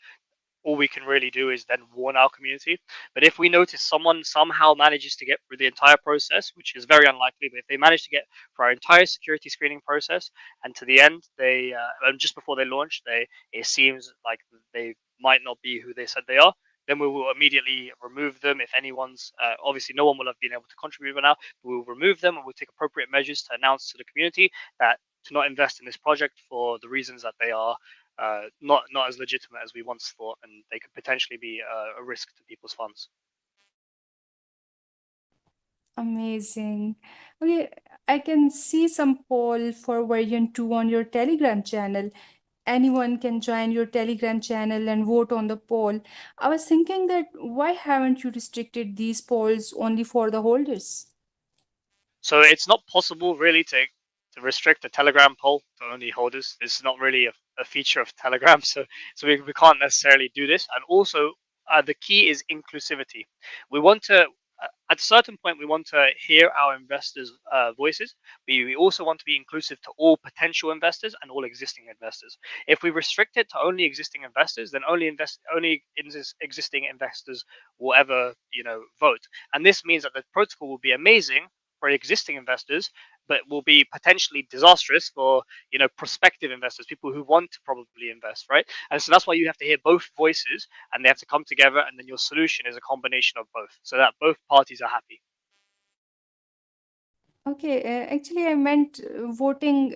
all we can really do is then warn our community. But if we notice someone somehow manages to get through the entire process, which is very unlikely, but if they manage to get through our entire security screening process and to the end, they and just before they launch, it seems like they might not be who they said they are. Then we will immediately remove them. If anyone's obviously no one will have been able to contribute by now, but we will remove them and we'll take appropriate measures to announce to the community that to not invest in this project for the reasons that they are not as legitimate as we once thought, and they could potentially be a risk to people's funds. Amazing. Okay, I can see some poll for version 2 on your Telegram channel. Anyone can join your Telegram channel and vote on the poll. I was thinking that why haven't you restricted these polls only for the holders? So it's not possible really to restrict the Telegram poll to only holders. This is not really a feature of Telegram, so we can't necessarily do this. And also, the key is inclusivity. We want to at a certain point we want to hear our investors' voices, but we also want to be inclusive to all potential investors and all existing investors. If we restrict it to only existing investors, then only existing investors will ever vote, and this means that the protocol will be amazing for existing investors, but will be potentially disastrous for prospective investors, people who want to probably invest, right? And so that's why you have to hear both voices, and they have to come together, and then your solution is a combination of both, so that both parties are happy. Okay, actually, I meant voting,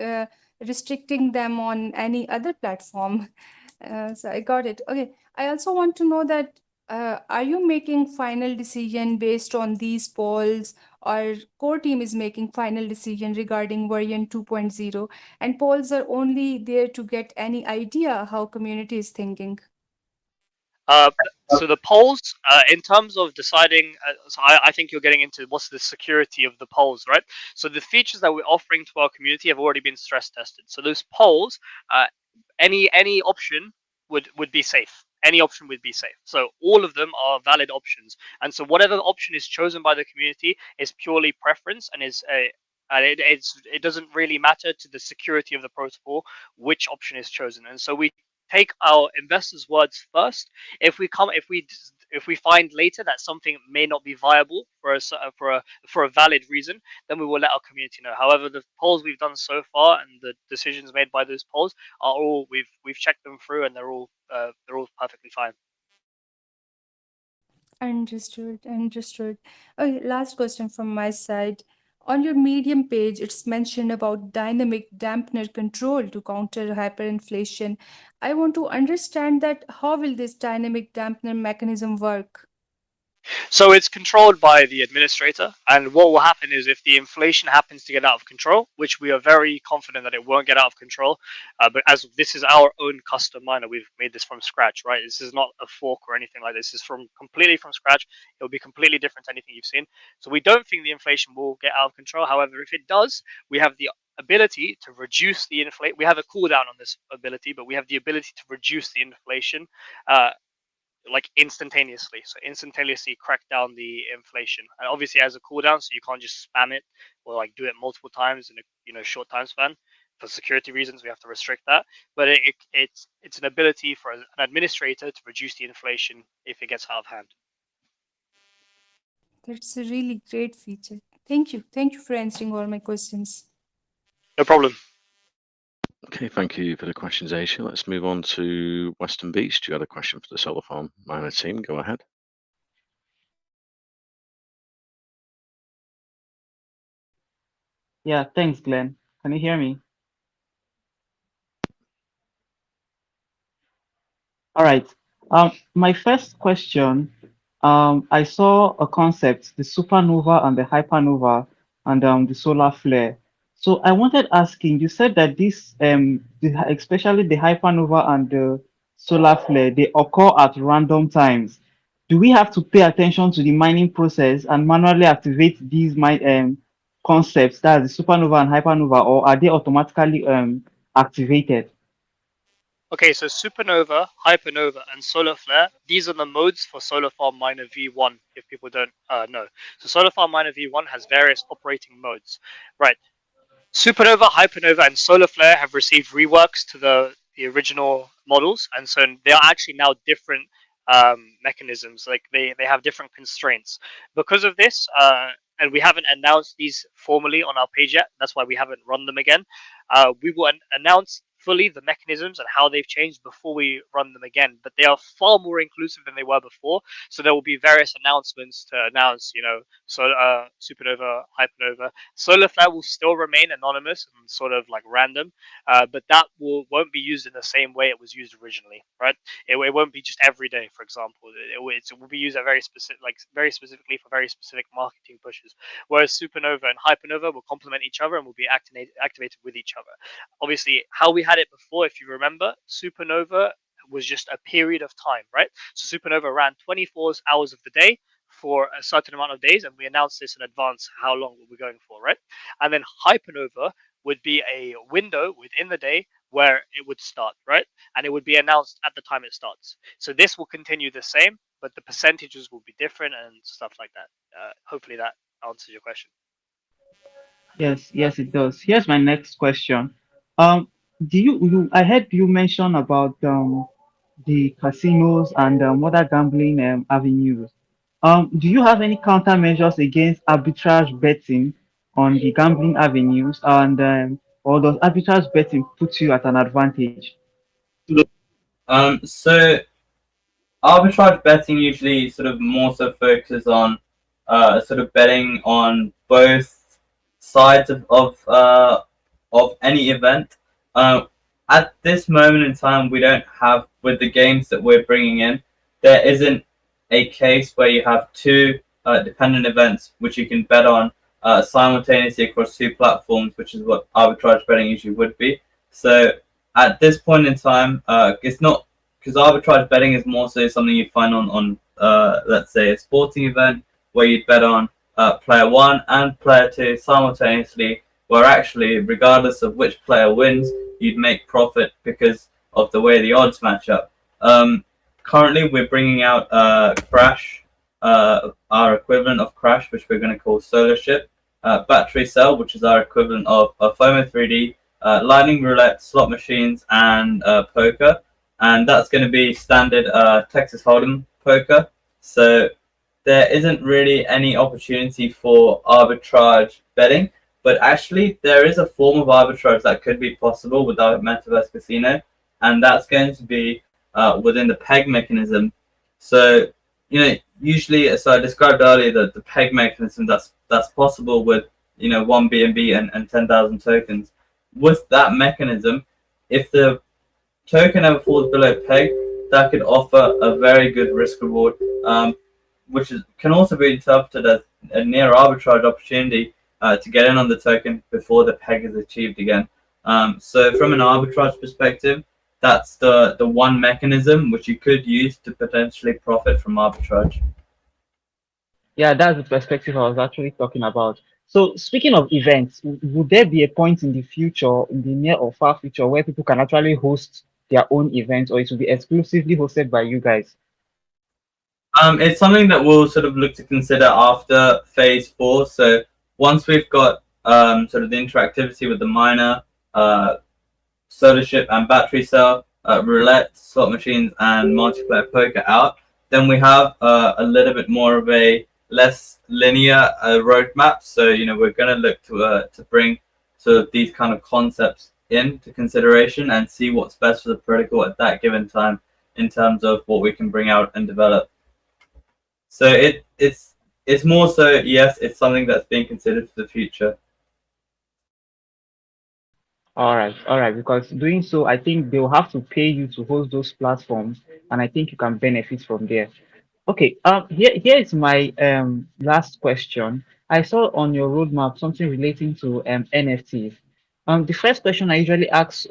restricting them on any other platform. So I got it. Okay, I also want to know that are you making final decision based on these polls, or core team is making final decision regarding version 2.0, and polls are only there to get any idea how community is thinking? So the polls, in terms of deciding, so I think you're getting into what's the security of the polls, right? So the features that we're offering to our community have already been stress tested. So those polls, any option would be safe. Any option would be safe. So all of them are valid options. And so whatever option is chosen by the community is purely preference and is a it doesn't really matter to the security of the protocol which option is chosen. And so we take our investors' words first. If we find later that something may not be viable for a valid reason, then we will let our community know. However, the polls we've done so far and the decisions made by those polls are all we've checked them through, and they're all perfectly fine. Understood, understood. Okay, last question from my side. On your Medium page, it's mentioned about dynamic dampener control to counter hyperinflation. I want to understand that how will this dynamic dampener mechanism work? So it's controlled by the administrator, and what will happen is if the inflation happens to get out of control, which we are very confident that it won't get out of control, but as this is our own custom miner, we've made this from scratch, right? This is not a fork or anything like this. This is completely from scratch. It will be completely different to anything you've seen. So we don't think the inflation will get out of control. However, if it does, we have the ability to reduce the inflation. We have a cooldown on this ability, but we have the ability to reduce the inflation like instantaneously. So instantaneously crack down the inflation. And obviously as a cooldown, so you can't just spam it or like do it multiple times in a short time span. for security reasons, we have to restrict that. But it's an ability for an administrator to reduce the inflation if it gets out of hand. That's a really great feature. Thank you. Thank you for answering all my questions. No problem. Okay, thank you for the questions, Aisha. Let's move on to Western Beast. You had a question for the solar farm miner team. Go ahead. Yeah, thanks, Glenn. Can you hear me? All right. My first question, I saw a concept, the supernova and the hypernova and the solar flare. So I wanted asking, you said that this, especially the hypernova and the solar flare, they occur at random times. Do we have to pay attention to the mining process and manually activate these concepts, that's the supernova and hypernova, or are they automatically activated? Okay, so supernova, hypernova, and solar flare, these are the modes for Solar Farm Miner V1, if people don't know. So Solar Farm Miner V1 has various operating modes. Right. Supernova, hypernova, and solar flare have received reworks to the original models, and so they are actually now different mechanisms. Like they have different constraints. Because of this, and we haven't announced these formally on our page yet, that's why we haven't run them again. We will announce fully the mechanisms and how they've changed before we run them again, but they are far more inclusive than they were before. So there will be various announcements to announce, supernova, hypernova. Solar flare will still remain anonymous and sort of like random, but that won't be used in the same way it was used originally, right? It won't be just every day, for example. It will be used at very specifically for very specific marketing pushes. Whereas supernova and hypernova will complement each other and will be activated with each other. Obviously, how we had it before, if you remember, supernova was just a period of time, right? So supernova ran 24 hours of the day for a certain amount of days, and we announced this in advance how long we're going for, right? And then hypernova would be a window within the day where it would start, right? And it would be announced at the time it starts. So this will continue the same, but the percentages will be different and stuff like that. Hopefully that answers your question. Yes, it does. Here's my next question. I heard you mention about the casinos and other gambling avenues. Do you have any countermeasures against arbitrage betting on the gambling avenues, and or does arbitrage betting put you at an advantage? So arbitrage betting usually sort of more so focuses on sort of betting on both sides of any event. At this moment in time, we don't have, with the games that we're bringing in, there isn't a case where you have two dependent events which you can bet on simultaneously across two platforms, which is what arbitrage betting usually would be. So at this point in time, it's not, because arbitrage betting is more so something you find on let's say a sporting event where you'd bet on player 1 and player 2 simultaneously, where actually, regardless of which player wins, you'd make profit because of the way the odds match up. Currently, we're bringing out Crash, our equivalent of Crash, which we're going to call Solar Ship, Battery Cell, which is our equivalent of FOMO 3D, Lightning Roulette, slot machines, and poker. And that's going to be standard Texas Hold'em poker. So there isn't really any opportunity for arbitrage betting, but actually there is a form of arbitrage that could be possible without Metaverse Casino, and that's going to be within the peg mechanism. So, usually, so I described earlier that the peg mechanism that's possible with, 1 BNB and 10,000 tokens. With that mechanism, if the token ever falls below peg, that could offer a very good risk reward, which can also be interpreted as a near arbitrage opportunity to get in on the token before the peg is achieved again. So from an arbitrage perspective, that's the one mechanism which you could use to potentially profit from arbitrage. Yeah, that's the perspective I was actually talking about. So speaking of events, would there be a point in the future, in the near or far future, where people can actually host their own events, or it will be exclusively hosted by you guys? It's something that we'll sort of look to consider after phase 4. So once we've got sort of the interactivity with the miner, solar ship and battery cell, roulette, slot machines, and multiplayer poker out, then we have a little bit more of a less linear roadmap. So we're going to look to bring sort of these kind of concepts into consideration and see what's best for the protocol at that given time in terms of what we can bring out and develop. So it's more so, yes, it's something that's being considered for the future. All right, because doing so, I think they'll have to pay you to host those platforms, and I think you can benefit from there. Okay, here is my last question. I saw on your roadmap something relating to NFTs. The first question I usually ask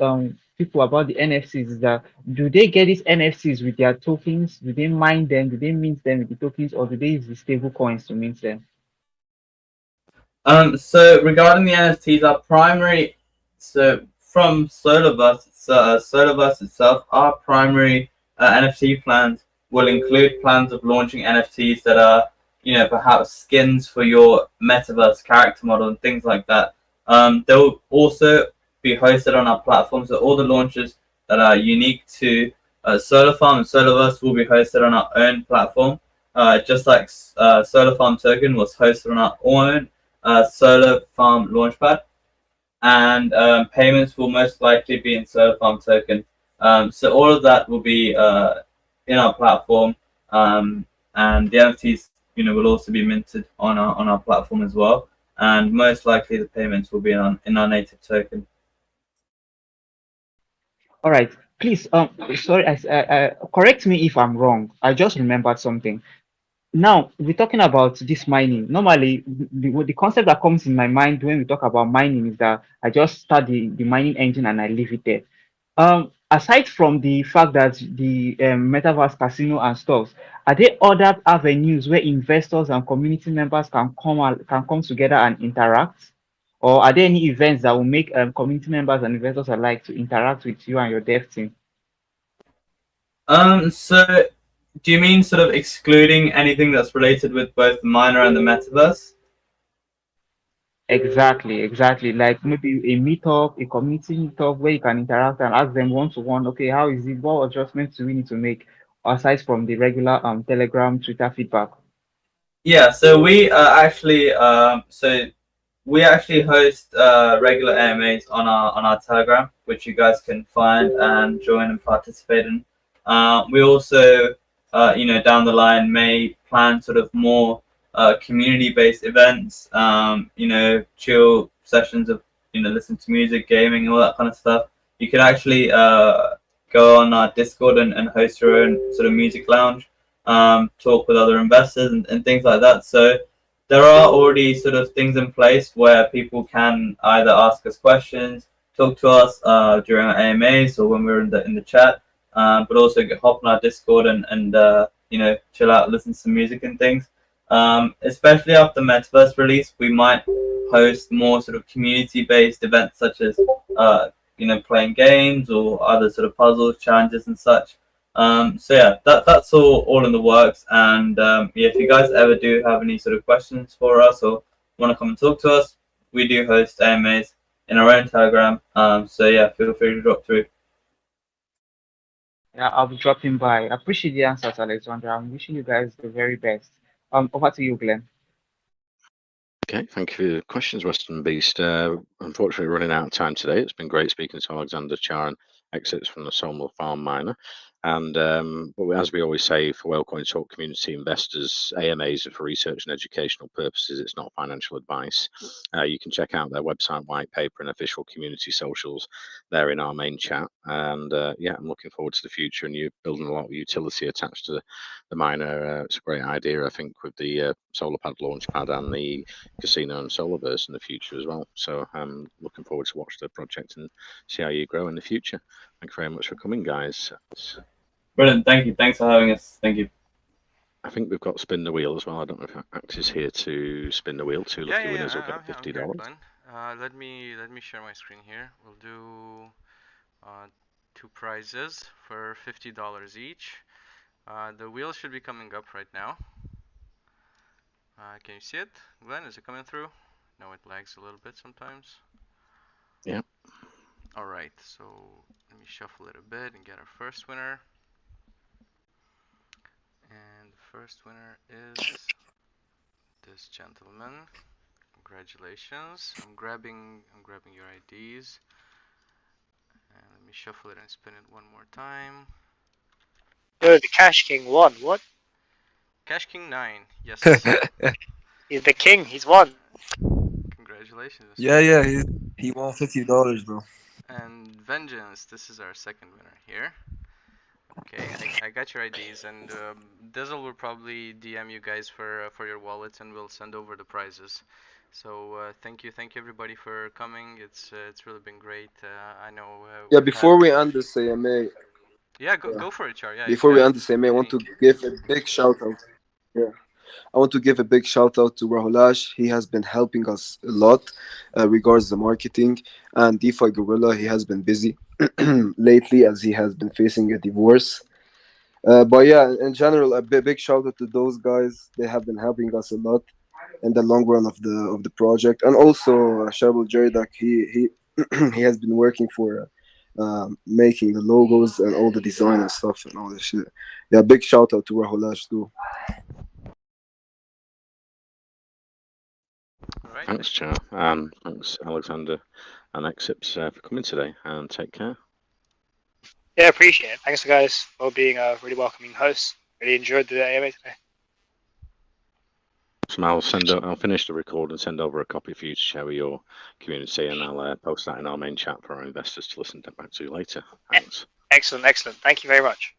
people about the NFTs is that do they get these NFTs with their tokens? Do they mine them? Do they mint them with the tokens, or do they use the stable coins to mint them? So regarding the NFTs, our primary, so from Solarverse itself, our primary NFT plans will include plans of launching NFTs that are, perhaps skins for your metaverse character model and things like that. They'll also be hosted on our platform, so all the launches that are unique to Solar Farm and Solarverse will be hosted on our own platform. Just like Solar Farm Token was hosted on our own Solar Farm Launchpad, and payments will most likely be in Solar Farm Token. So all of that will be in our platform, and the NFTs, will also be minted on our platform as well. And most likely the payments will be in our native token. All right, please, sorry, correct me if I'm wrong. I just remembered something. Now we're talking about this mining. Normally, the concept that comes in my mind when we talk about mining is that I just start the mining engine and I leave it there. Aside from the fact that the metaverse casino and stuff, are there other avenues where investors and community members can come together and interact? Or are there any events that will make community members and investors alike to interact with you and your dev team? So do you mean sort of excluding anything that's related with both the miner and the metaverse? Exactly, exactly. Like maybe a meetup, a community meetup where you can interact and ask them one to one, okay, how is it? What adjustments do we need to make aside from the regular Telegram, Twitter feedback? Yeah, so we actually host regular AMAs on our Telegram, which you guys can find and join and participate in. We also, down the line may plan sort of more community-based events. Chill sessions of listen to music, gaming, and all that kind of stuff. You can actually go on our Discord and host your own sort of music lounge, talk with other investors and things like that. So there are already sort of things in place where people can either ask us questions, talk to us during our AMAs or when we're in the chat, but also hop on our Discord and chill out, listen to some music and things. Especially after Metaverse release, we might host more sort of community-based events such as playing games or other sort of puzzles, challenges, and such. So yeah, that's all in the works. And yeah, if you guys ever do have any sort of questions for us or want to come and talk to us, we do host AMAs in our own Telegram. So yeah, feel free to drop through. Yeah, I'll be dropping by. I appreciate the answers, Alexandra. I'm wishing you guys the very best. Over to you, Glenn. Okay, thank you for your questions, Western Beast. Unfortunately, running out of time today. It's been great speaking to Alexander Charan, exits from the Solar Farm miner. And but as we always say, for Wellcoin Talk community investors, AMAs are for research and educational purposes. It's not financial advice. You can check out their website, white paper, and official community socials there in our main chat. And yeah, I'm looking forward to the future. And you're building a lot of utility attached to the miner. It's a great idea, I think, with the SolarPad Launchpad and the Casino and Solarverse in the future as well. So I'm looking forward to watch the project and see how you grow in the future. Thank you very much for coming, guys. Brilliant, thank you. Thanks for having us. Thank you. I think we've got Spin the Wheel as well. I don't know if Act is here to spin the wheel. Two lucky winners will get $50. Let me share my screen here. We'll do two prizes for $50 each. The wheel should be coming up right now. Can you see it, Glenn? Is it coming through? No, it lags a little bit sometimes. Yeah. All right, so let me shuffle it a bit and get our first winner. And the first winner is this gentleman. Congratulations. I'm grabbing your IDs. And let me shuffle it and spin it one more time. Yo, the Cash King won. What? Cash King 9. Yes. He's the king. He's won. Congratulations. Mr. Yeah, yeah, Vengeance. he won $50, bro. And Vengeance, this is our second winner here. Okay, I got your IDs, and Dizzle will probably DM you guys for your wallets, and we'll send over the prizes. So thank you everybody for coming. It's really been great. I know. Yeah, We've before had. we end this AMA, Yeah, go yeah, go for it, Char. Yeah, if before you we have end this AMA, I want any. to give a big shout out. Yeah. I want to give a big shout out to Rahulash. He has been helping us a lot regards the marketing. And DeFi Gorilla, he has been busy lately as he has been facing a divorce. But yeah, in general, a big shout out to those guys. They have been helping us a lot in the long run of the project. And also Shabul Jeridak, he he has been working for making the logos and all the design and stuff and all this shit. Yeah, big shout out to Rahulash too. All right. Thanks, Char. Thanks, Alexander and Exips for coming today, and take care. Yeah, appreciate it. Thanks, guys, for being a really welcoming host. Really enjoyed the AMA today. So I'll finish the record and send over a copy for you to share with your community, and I'll post that in our main chat for our investors to listen back to later. Thanks. Excellent, excellent. Thank you very much.